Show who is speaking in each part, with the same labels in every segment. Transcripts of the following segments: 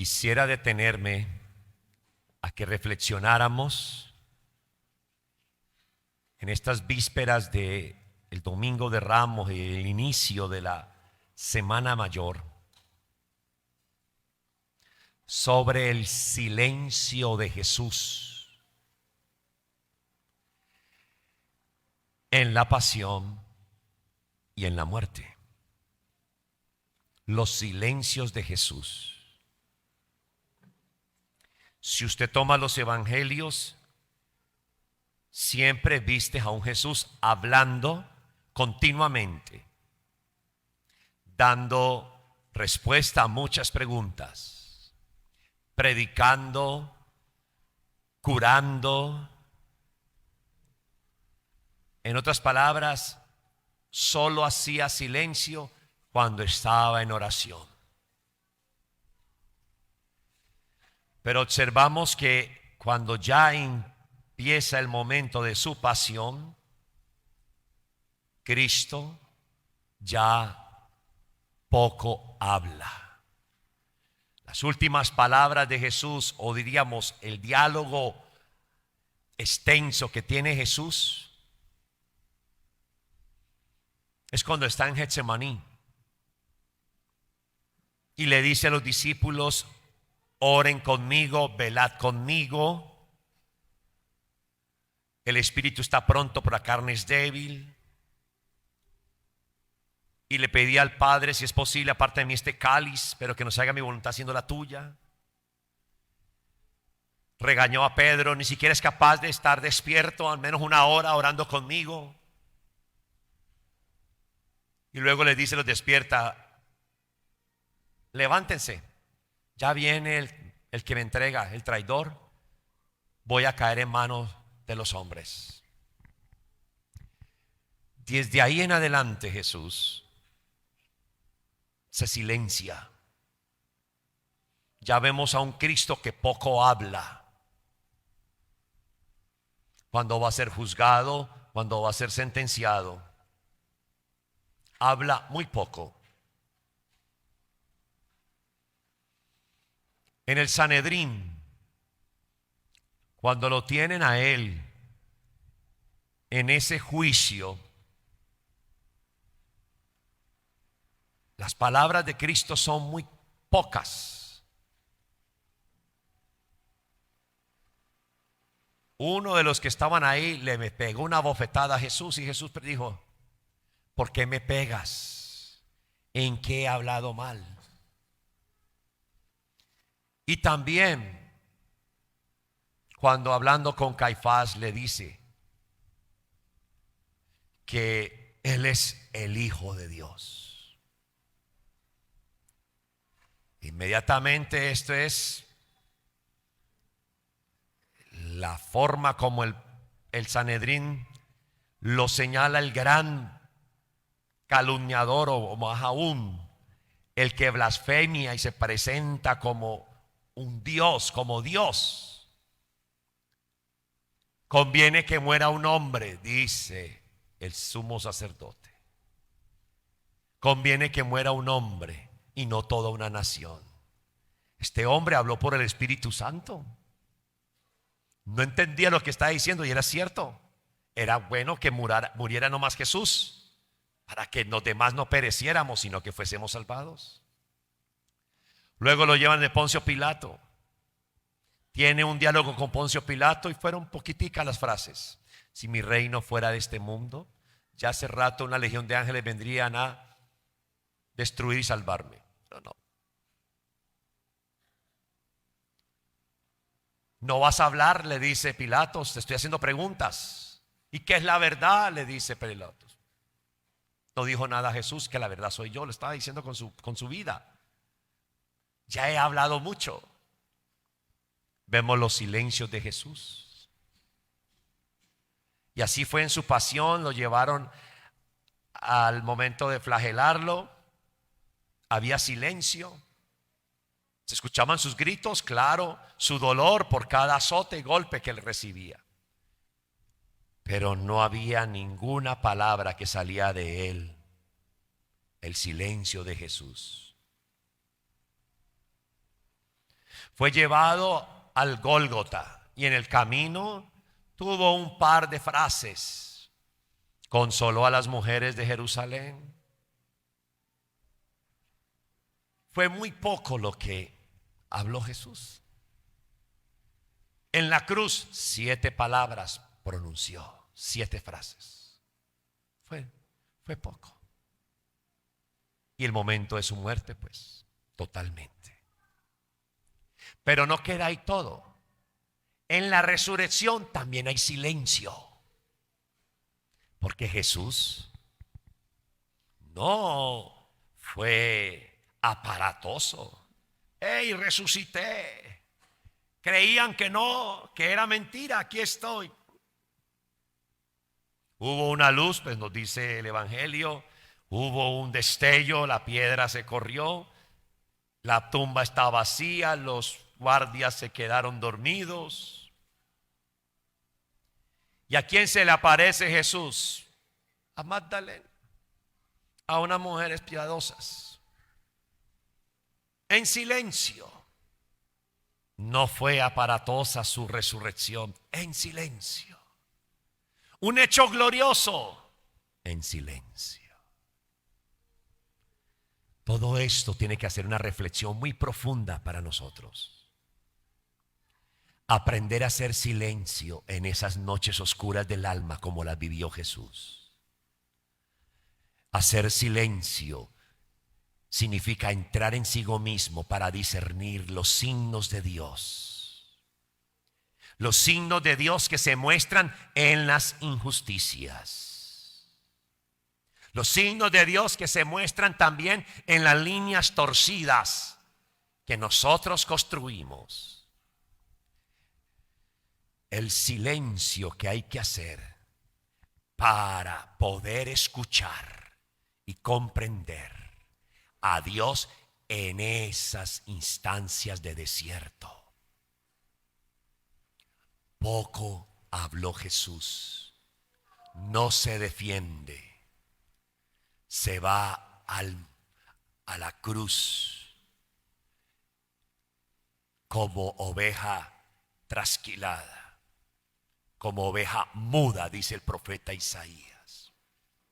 Speaker 1: Quisiera detenerme a que reflexionáramos en estas vísperas del Domingo de Ramos y el inicio de la Semana Mayor sobre el silencio de Jesús en la pasión y en la muerte. Los silencios de Jesús. Si usted toma los evangelios, siempre viste a un Jesús hablando continuamente, dando respuesta a muchas preguntas, predicando, curando. En otras palabras, solo hacía silencio cuando estaba en oración. Pero observamos que cuando ya empieza el momento de su pasión, Cristo ya poco habla. Las últimas palabras de Jesús, o diríamos el diálogo extenso que tiene Jesús, es cuando está en Getsemaní y le dice a los discípulos: oren conmigo, velad conmigo. El espíritu está pronto, pero la carne es débil. Y le pedí al Padre, si es posible, aparte de mí este cáliz, pero que no se haga mi voluntad siendo la tuya. Regañó a Pedro: ni siquiera es capaz de estar despierto al menos una hora orando conmigo. Y luego le dice, los despierta: levántense, ya viene el que me entrega, el traidor. Voy a caer en manos de los hombres. Desde ahí en adelante Jesús se silencia. Ya vemos a un Cristo que poco habla. Cuando va a ser juzgado, cuando va a ser sentenciado, habla muy poco. En el Sanedrín, cuando lo tienen a él en ese juicio, las palabras de Cristo son muy pocas. Uno de los que estaban ahí le pegó una bofetada a Jesús y Jesús dijo: ¿por qué me pegas? ¿En qué he hablado mal? Y también cuando hablando con Caifás le dice que él es el Hijo de Dios. Inmediatamente esto es la forma como el Sanedrín lo señala el gran calumniador, o más aún el que blasfemia y se presenta como un Dios, como Dios. Conviene que muera un hombre, dice el sumo sacerdote. Conviene que muera un hombre y no toda una nación. Este hombre habló por el Espíritu Santo. No entendía lo que estaba diciendo y era cierto. Era bueno que muriera no más Jesús, para que los demás no pereciéramos, sino que fuésemos salvados. Luego lo llevan de Poncio Pilato. Tiene un diálogo con Poncio Pilato y fueron poquiticas las frases. Si mi reino fuera de este mundo, ya hace rato una legión de ángeles vendrían a destruir y salvarme. Pero no. No vas a hablar, le dice Pilatos, te estoy haciendo preguntas. ¿Y qué es la verdad? Le dice Pilatos. No dijo nada a Jesús, que la verdad soy yo, lo estaba diciendo con su vida. Ya he hablado mucho. Vemos los silencios de Jesús. Y así fue en su pasión, lo llevaron al momento de flagelarlo. Había silencio. Se escuchaban sus gritos, claro, su dolor por cada azote y golpe que él recibía. Pero no había ninguna palabra que salía de él. El silencio de Jesús. Fue llevado al Gólgota y en el camino tuvo un par de frases. Consoló a las mujeres de Jerusalén. Fue muy poco lo que habló Jesús. En la cruz, 7 palabras pronunció, 7 frases. Fue poco. Y el momento de su muerte, pues, totalmente. Pero no queda ahí todo. En la resurrección también hay silencio. Porque Jesús no fue aparatoso. ¡Ey, resucité! Creían que no, que era mentira, aquí estoy. Hubo una luz, pues nos dice el Evangelio, hubo un destello, la piedra se corrió, la tumba está vacía, los guardias se quedaron dormidos. ¿Y a quién se le aparece Jesús? A Magdalena, a unas mujeres piadosas, en silencio. No fue aparatosa su resurrección, en silencio. Un hecho glorioso, en silencio. Todo esto tiene que hacer una reflexión muy profunda para nosotros. Aprender a hacer silencio en esas noches oscuras del alma como las vivió Jesús. Hacer silencio significa entrar en sí mismo para discernir los signos de Dios. Los signos de Dios que se muestran en las injusticias. Los signos de Dios que se muestran también en las líneas torcidas que nosotros construimos. El silencio que hay que hacer para poder escuchar y comprender a Dios en esas instancias de desierto. Poco habló Jesús, no se defiende, se va a la cruz como oveja trasquilada, como oveja muda, dice el profeta Isaías.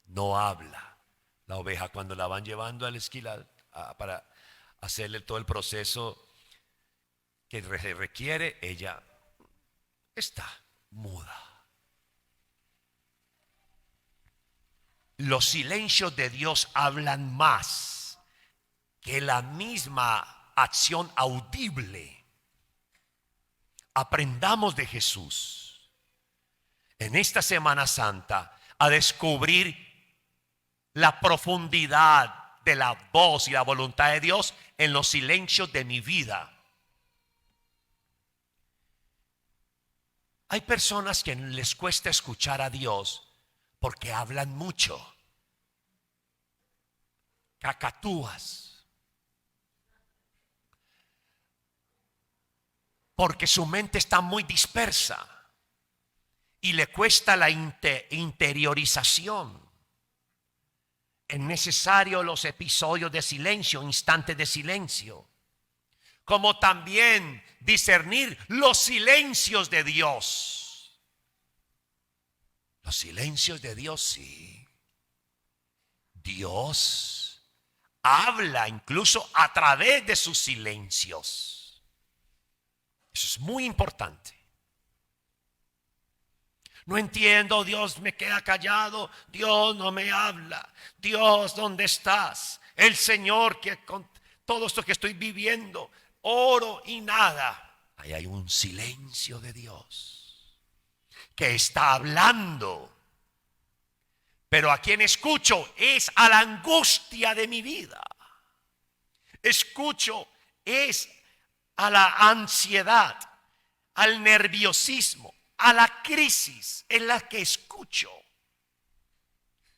Speaker 1: No habla la oveja cuando la van llevando al esquilado para hacerle todo el proceso que requiere, ella está muda. Los silencios de Dios hablan más que la misma acción audible. Aprendamos de Jesús en esta Semana Santa a descubrir la profundidad de la voz y la voluntad de Dios en los silencios de mi vida. Hay personas que les cuesta escuchar a Dios porque hablan mucho, cacatúas, porque su mente está muy dispersa y le cuesta la interiorización. Es necesario los episodios de silencio, instantes de silencio, como también discernir los silencios de Dios. Los silencios de Dios, sí. Dios habla incluso a través de sus silencios. Eso es muy importante. No entiendo, Dios me queda callado, Dios no me habla. Dios, ¿dónde estás? El Señor, que con todo esto que estoy viviendo, oro y nada. Ahí hay un silencio de Dios que está hablando. Pero a quien escucho es a la angustia de mi vida. Escucho es a la ansiedad, al nerviosismo, a la crisis en la que escucho.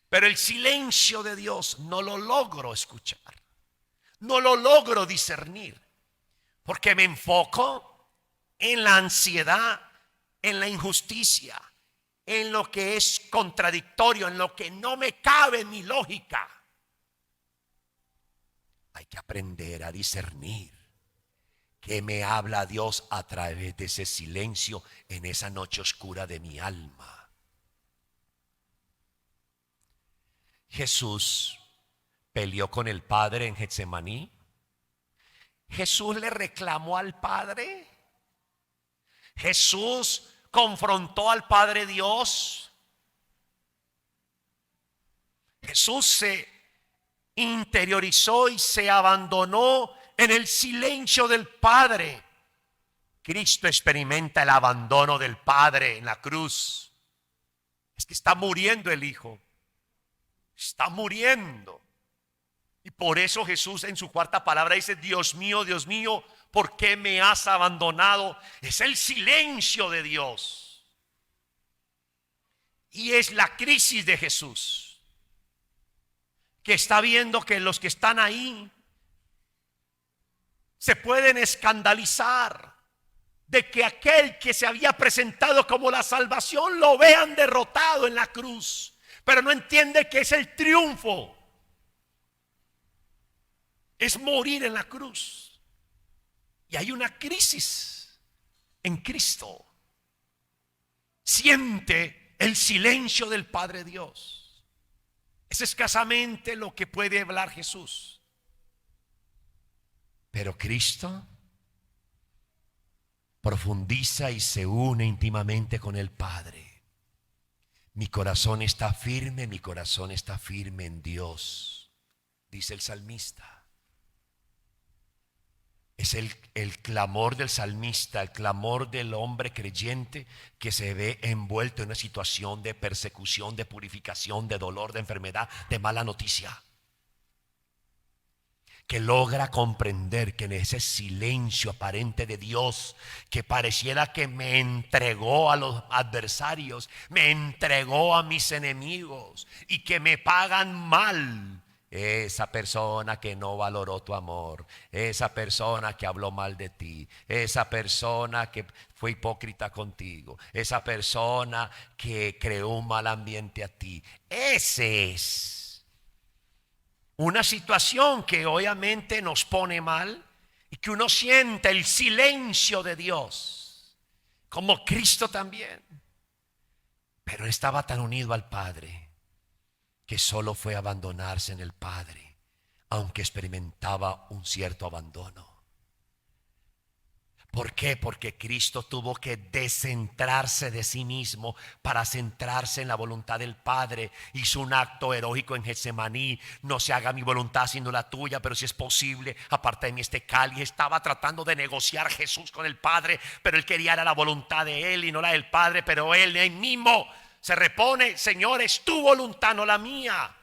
Speaker 1: Pero el silencio de Dios no lo logro escuchar. No lo logro discernir. Porque me enfoco en la ansiedad, en la injusticia, en lo que es contradictorio, en lo que no me cabe en mi lógica. Hay que aprender a discernir ¿Qué me habla Dios a través de ese silencio en esa noche oscura de mi alma? Jesús peleó con el Padre en Getsemaní. Jesús le reclamó al Padre. Jesús confrontó al Padre Dios. Jesús se interiorizó y se abandonó en el silencio del Padre. Cristo experimenta el abandono del Padre en la cruz. Es que está muriendo el Hijo. Está muriendo. Y por eso Jesús en su cuarta palabra dice: Dios mío, ¿por qué me has abandonado? Es el silencio de Dios. Y es la crisis de Jesús, que está viendo que los que están ahí se pueden escandalizar de que aquel que se había presentado como la salvación lo vean derrotado en la cruz, pero no entiende que es el triunfo. Es morir en la cruz. Y hay una crisis en Cristo. Siente el silencio del Padre Dios. Es escasamente lo que puede hablar Jesús. Pero Cristo profundiza y se une íntimamente con el Padre. Mi corazón está firme en Dios, dice el salmista. Es el clamor del salmista, el clamor del hombre creyente que se ve envuelto en una situación de persecución, de purificación, de dolor, de enfermedad, de mala noticia. Que logra comprender que en ese silencio aparente de Dios, que pareciera que me entregó a los adversarios, me entregó a mis enemigos y que me pagan mal. Esa persona que no valoró tu amor, esa persona que habló mal de ti, esa persona que fue hipócrita contigo, esa persona que creó un mal ambiente a ti. Ese es una situación que obviamente nos pone mal y que uno siente el silencio de Dios, como Cristo también. Pero estaba tan unido al Padre que solo fue abandonarse en el Padre, aunque experimentaba un cierto abandono. ¿Por qué? Porque Cristo tuvo que descentrarse de sí mismo para centrarse en la voluntad del Padre. Hizo un acto heroico en Getsemaní: no se haga mi voluntad sino la tuya, pero si es posible, aparta de mí este cáliz. Estaba tratando de negociar Jesús con el Padre, pero él quería la voluntad de él y no la del Padre. Pero él mismo se repone: Señor, es tu voluntad, no la mía.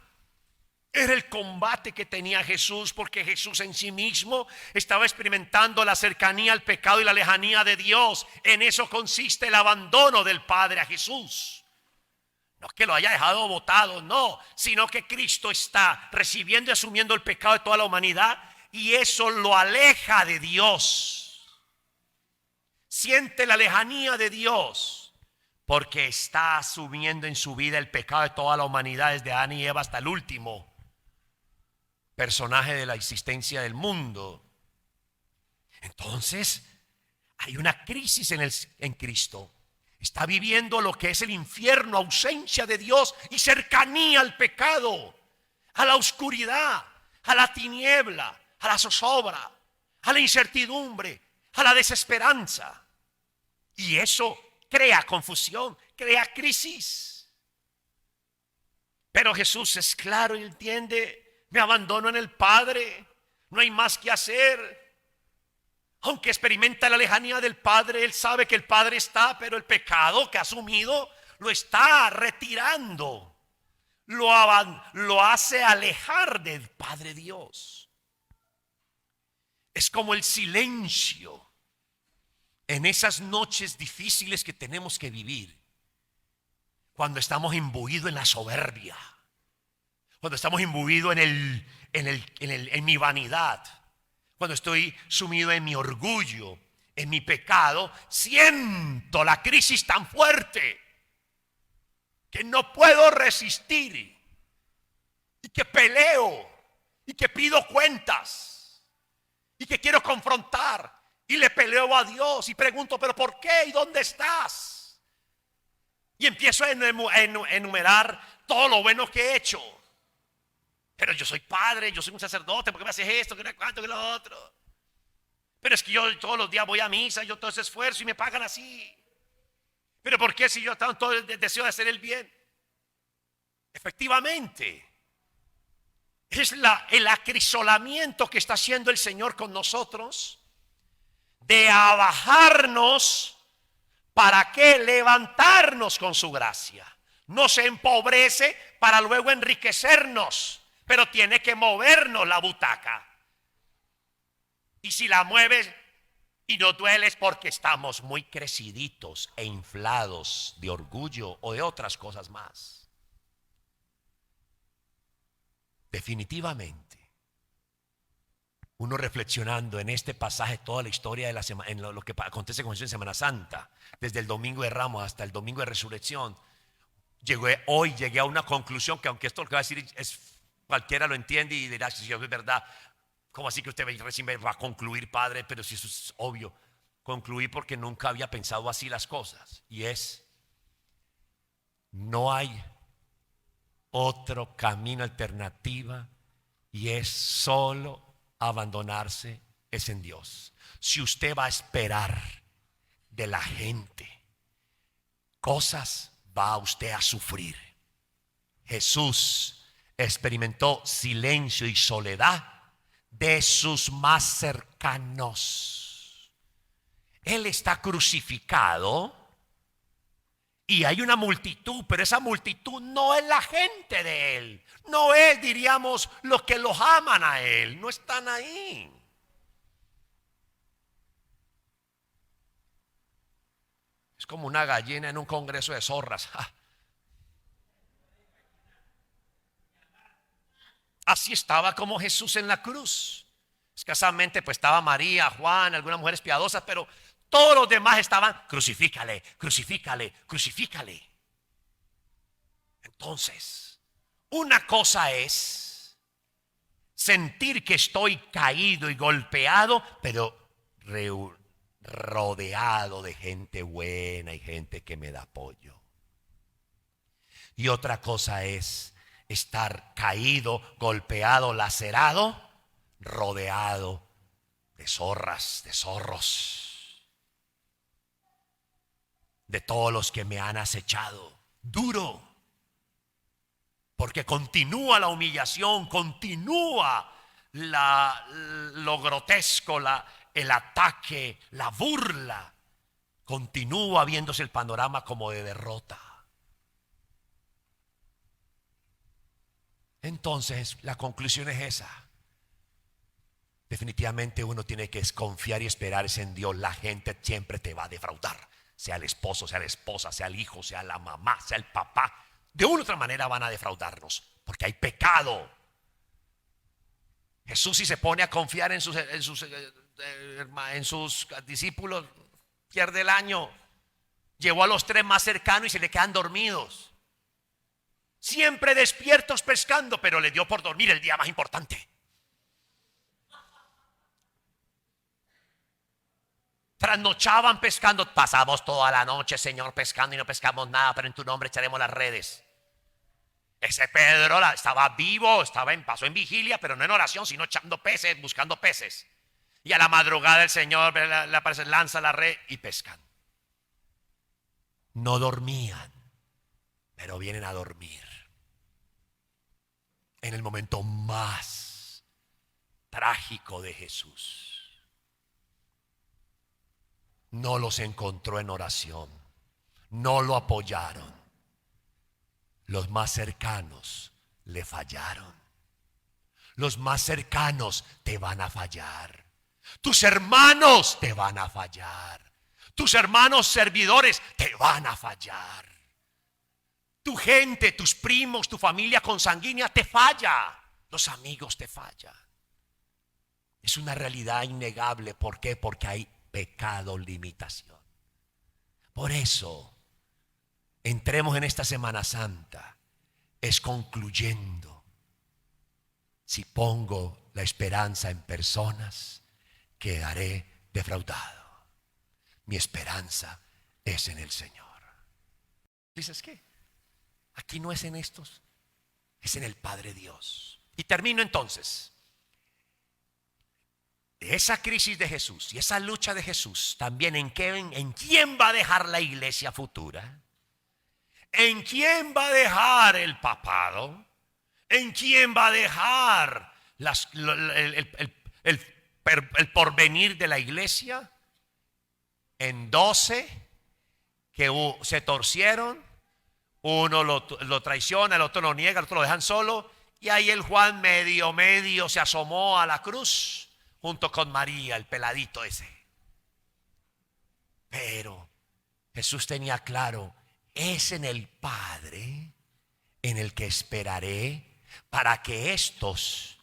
Speaker 1: Era el combate que tenía Jesús, porque Jesús en sí mismo estaba experimentando la cercanía al pecado y la lejanía de Dios. En eso consiste el abandono del Padre a Jesús. No es que lo haya dejado botado, no, sino que Cristo está recibiendo y asumiendo el pecado de toda la humanidad, y eso lo aleja de Dios. Siente la lejanía de Dios, porque está asumiendo en su vida el pecado de toda la humanidad, desde Adán y Eva hasta el último personaje de la existencia del mundo. Entonces hay una crisis en Cristo. Está viviendo lo que es el infierno: ausencia de Dios y cercanía al pecado, a la oscuridad, a la tiniebla, a la zozobra, a la incertidumbre, a la desesperanza. Y eso crea confusión, crea crisis. Pero Jesús es claro y entiende: me abandono en el Padre, no hay más que hacer. Aunque experimenta la lejanía del Padre, él sabe que el Padre está, pero el pecado que ha asumido lo está retirando, lo hace alejar del Padre Dios. Es como el silencio en esas noches difíciles que tenemos que vivir, cuando estamos imbuidos en la soberbia, cuando estamos imbuidos en mi vanidad, cuando estoy sumido en mi orgullo, en mi pecado. Siento la crisis tan fuerte que no puedo resistir, y que peleo, y que pido cuentas, y que quiero confrontar. Y le peleo a Dios y pregunto, ¿pero por qué? ¿Y dónde estás? Y empiezo a enumerar todo lo bueno que he hecho. Pero yo soy padre, yo soy un sacerdote, ¿por qué me haces esto? ¿Qué no cuánto? ¿Qué lo otro? Pero es que yo todos los días voy a misa, yo todo ese esfuerzo y me pagan así. Pero ¿por qué si yo tanto deseo de hacer el bien? Efectivamente, es el acrisolamiento que está haciendo el Señor con nosotros, de abajarnos para que levantarnos con su gracia. No se empobrece para luego enriquecernos, pero tiene que movernos la butaca. Y si la mueves y no duele es porque estamos muy creciditos e inflados de orgullo o de otras cosas más. Definitivamente, uno reflexionando en este pasaje toda la historia de la semana, en lo que acontece con Jesús en Semana Santa, desde el domingo de Ramos hasta el domingo de Resurrección, llegué a una conclusión que, aunque esto lo que va a decir es, cualquiera lo entiende y dirá, si es verdad, ¿cómo así que usted recién va a concluir, padre? Pero si eso es obvio. Concluí porque nunca había pensado así las cosas, y es: no hay otro camino, alternativa, y es solo abandonarse es en Dios. Si usted va a esperar de la gente cosas, va usted a sufrir. Jesús experimentó silencio y soledad de sus más cercanos. Él está crucificado y hay una multitud, pero esa multitud no es la gente de Él. No es, diríamos, los que los aman a Él. No están ahí. Es como una gallina en un congreso de zorras. Así estaba como Jesús en la cruz. Escasamente pues estaba María, Juan, algunas mujeres piadosas, pero todos los demás estaban: crucifícale, crucifícale, crucifícale. Entonces, una cosa es sentir que estoy caído y golpeado, pero rodeado de gente buena y gente que me da apoyo. Y otra cosa es estar caído, golpeado, lacerado, rodeado de zorras, de zorros, de todos los que me han acechado. Duro, porque continúa la humillación, continúa lo grotesco, el ataque, la burla. Continúa viéndose el panorama como de derrota. Entonces, la conclusión es esa. Definitivamente uno tiene que confiar y esperar en Dios. La gente siempre te va a defraudar, sea el esposo, sea la esposa, sea el hijo, sea la mamá, sea el papá. De una u otra manera van a defraudarnos, porque hay pecado. Jesús, si se pone a confiar en sus discípulos, pierde el año. Llevó a los 3 más cercanos y se le quedan dormidos. Siempre despiertos pescando, pero le dio por dormir el día más importante. Trasnochaban pescando. Pasamos toda la noche, Señor, pescando y no pescamos nada, pero en tu nombre echaremos las redes. Ese Pedro estaba vivo, pasó en vigilia, pero no en oración, sino echando peces, buscando peces. Y a la madrugada el Señor lanza la red y pescan. No dormían, pero vienen a dormir en el momento más trágico de Jesús. No los encontró en oración, no lo apoyaron. Los más cercanos le fallaron. Los más cercanos te van a fallar. Tus hermanos te van a fallar. Tus hermanos servidores te van a fallar. Tu gente, tus primos, tu familia consanguínea te falla. Los amigos te fallan. Es una realidad innegable. ¿Por qué? Porque hay pecado, limitación. Por eso, entremos en esta Semana Santa, es concluyendo. Si pongo la esperanza en personas, quedaré defraudado. Mi esperanza es en el Señor. ¿Dices qué? Aquí no es en estos, es en el Padre Dios. Y termino entonces. De esa crisis de Jesús y esa lucha de Jesús, también en quién va a dejar la iglesia futura, en quién va a dejar el papado, en quién va a dejar el porvenir de la iglesia, en 12 que se torcieron, uno lo traiciona, el otro lo niega, el otro lo dejan solo, y ahí el Juan medio se asomó a la cruz junto con María, el peladito ese. Pero Jesús tenía claro, es en el Padre en el que esperaré para que estos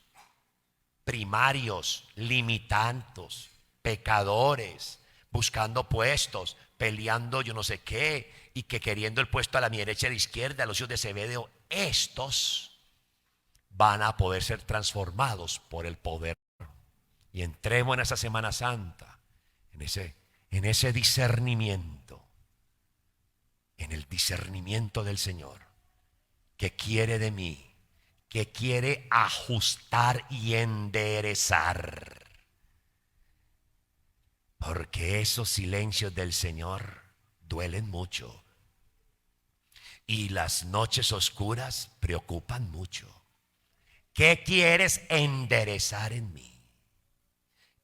Speaker 1: primarios, limitantes, pecadores, buscando puestos, peleando yo no sé qué, y que queriendo el puesto a la mi derecha y a la izquierda, a los hijos de Zebedeo, estos van a poder ser transformados por el poder. Y entremos en esa Semana Santa, en ese discernimiento, en el discernimiento del Señor, que quiere de mí, que quiere ajustar y enderezar. Porque esos silencios del Señor duelen mucho. Y las noches oscuras preocupan mucho. ¿Qué quieres enderezar en mí?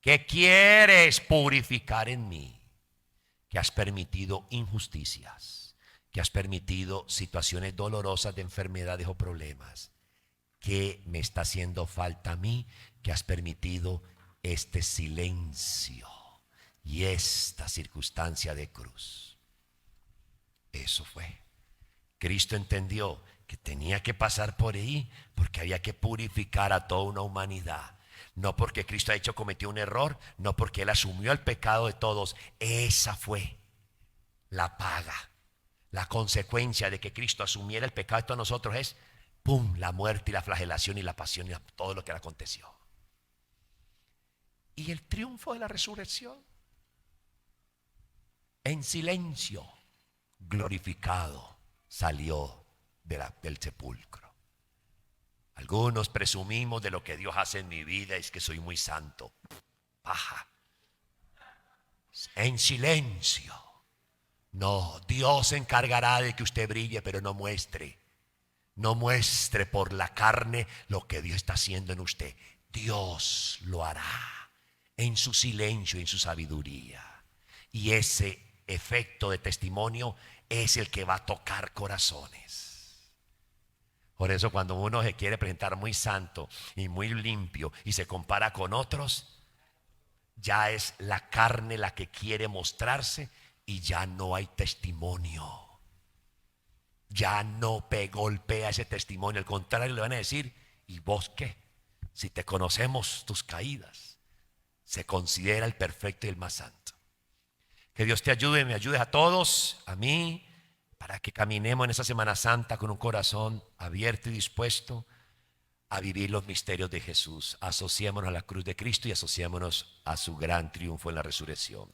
Speaker 1: ¿Qué quieres purificar en mí? Que has permitido injusticias, que has permitido situaciones dolorosas de enfermedades o problemas. ¿Qué me está haciendo falta a mí? Que has permitido este silencio y esta circunstancia de cruz. Eso fue. Cristo entendió que tenía que pasar por ahí porque había que purificar a toda una humanidad. No porque Cristo ha hecho cometió un error, no porque Él asumió el pecado de todos. Esa fue la paga. La consecuencia de que Cristo asumiera el pecado de todos nosotros es, ¡pum!, la muerte y la flagelación y la pasión y todo lo que le aconteció. Y el triunfo de la resurrección, en silencio, glorificado, salió del sepulcro. Algunos presumimos de lo que Dios hace en mi vida, es que soy muy santo. Paja. En silencio. No, Dios se encargará de que usted brille, pero no muestre. No muestre por la carne lo que Dios está haciendo en usted. Dios lo hará en su silencio y en su sabiduría. Y ese efecto de testimonio es el que va a tocar corazones. Por eso cuando uno se quiere presentar muy santo y muy limpio y se compara con otros, ya es la carne la que quiere mostrarse y ya no hay testimonio. Ya no golpea ese testimonio. Al contrario, le van a decir, ¿y vos qué? Si te conocemos tus caídas, se considera el perfecto y el más santo. Que Dios te ayude, me ayude a todos, a mí, para que caminemos en esa Semana Santa con un corazón abierto y dispuesto a vivir los misterios de Jesús. Asociémonos a la cruz de Cristo y asociémonos a su gran triunfo en la resurrección.